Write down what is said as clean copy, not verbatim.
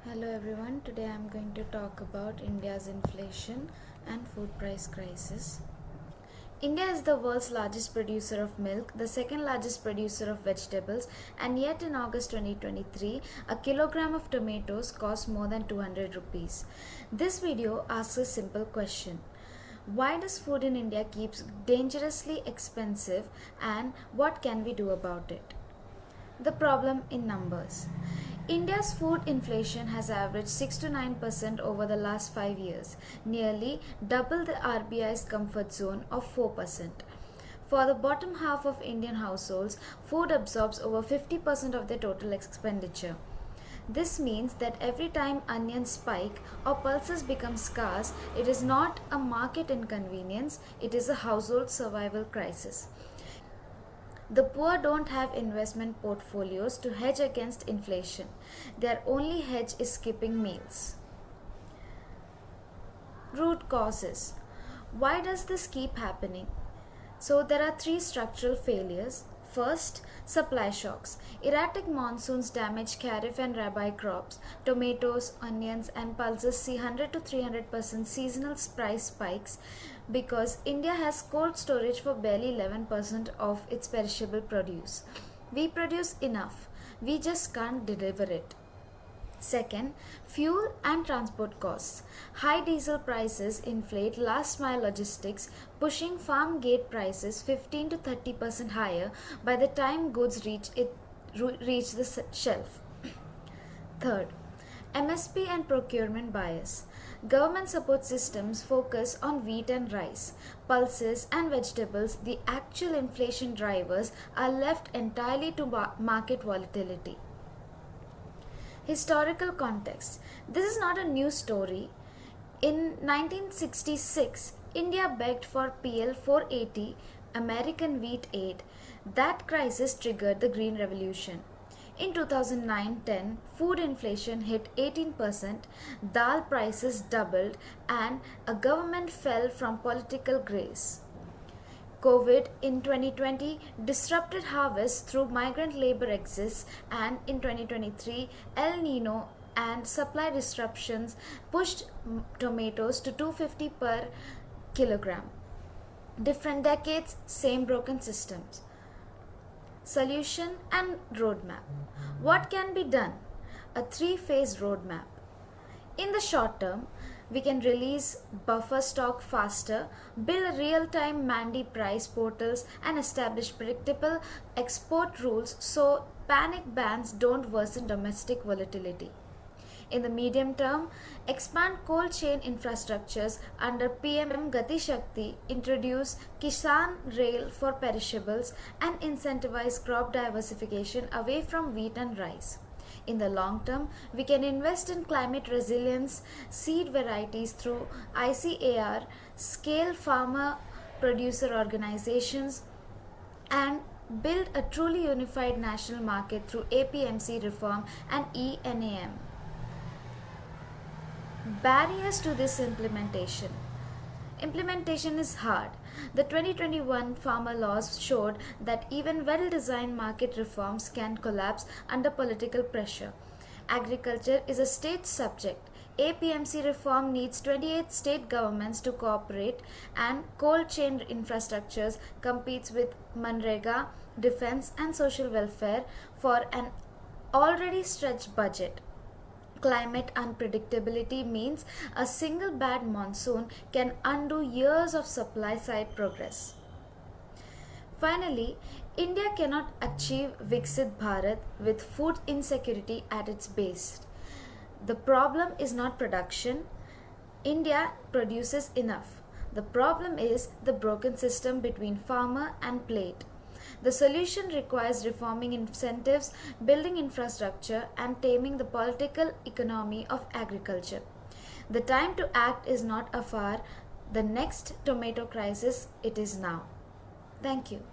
Hello everyone, today I am going to talk about India's inflation and food price crisis. India is the world's largest producer of milk, the second largest producer of vegetables, and yet in August 2023, a kilogram of tomatoes cost more than 200 rupees. This video asks a simple question. Why does food in India keeps dangerously expensive and what can we do about it? The problem in numbers. India's food inflation has averaged 6 to 9% over the last 5 years, nearly double the RBI's comfort zone of 4%. For the bottom half of Indian households, food absorbs over 50% of their total expenditure. This means that every time onions spike or pulses become scarce, it is not a market inconvenience, it is a household survival crisis. The poor don't have investment portfolios to hedge against inflation. Their only hedge is skipping meals. Root causes. Why does this keep happening? So there are three structural failures. First, supply shocks. Erratic monsoons damage kharif and rabi crops. Tomatoes, onions and pulses see 100 to 300% seasonal price spikes because India has cold storage for barely 11% of its perishable produce. We produce enough. We just can't deliver it. Second, fuel and transport costs. High diesel prices inflate last mile logistics, pushing farm gate prices 15 to 30% higher by the time goods reach the shelf. Third, MSP and procurement bias. Government support systems focus on wheat and rice. Pulses and vegetables, the actual inflation drivers, are left entirely to market volatility. Historical context. This is not a new story. In 1966, India begged for PL 480, American wheat aid. That crisis triggered the Green Revolution. In 2009-10, food inflation hit 18%, dal prices doubled, and a government fell from political grace. COVID in 2020 disrupted harvests through migrant labor exodus, and in 2023 El Nino and supply disruptions pushed tomatoes to 250 per kilogram. Different decades, same broken systems. Solution and roadmap. What can be done? A three-phase roadmap. In the short term, we can release buffer stock faster, build real-time mandi price portals, and establish predictable export rules so panic bans don't worsen domestic volatility. In the medium term, expand cold chain infrastructures under PM Gati Shakti, introduce Kisan Rail for perishables, and incentivize crop diversification away from wheat and rice. In the long term, we can invest in climate resilience, seed varieties through ICAR, scale farmer producer organizations, and build a truly unified national market through APMC reform and ENAM. Barriers to this implementation. Implementation is hard. The 2021 farmer laws showed that even well-designed market reforms can collapse under political pressure. Agriculture is a state subject. APMC reform needs 28 state governments to cooperate, and cold chain infrastructures competes with Manrega, defense and social welfare for an already stretched budget. Climate unpredictability means a single bad monsoon can undo years of supply side progress. Finally, India cannot achieve Viksit Bharat with food insecurity at its base. The problem is not production. India produces enough. The problem is the broken system between farmer and plate. The solution requires reforming incentives, building infrastructure, and taming the political economy of agriculture. The time to act is not afar. The next tomato crisis, it is now. Thank you.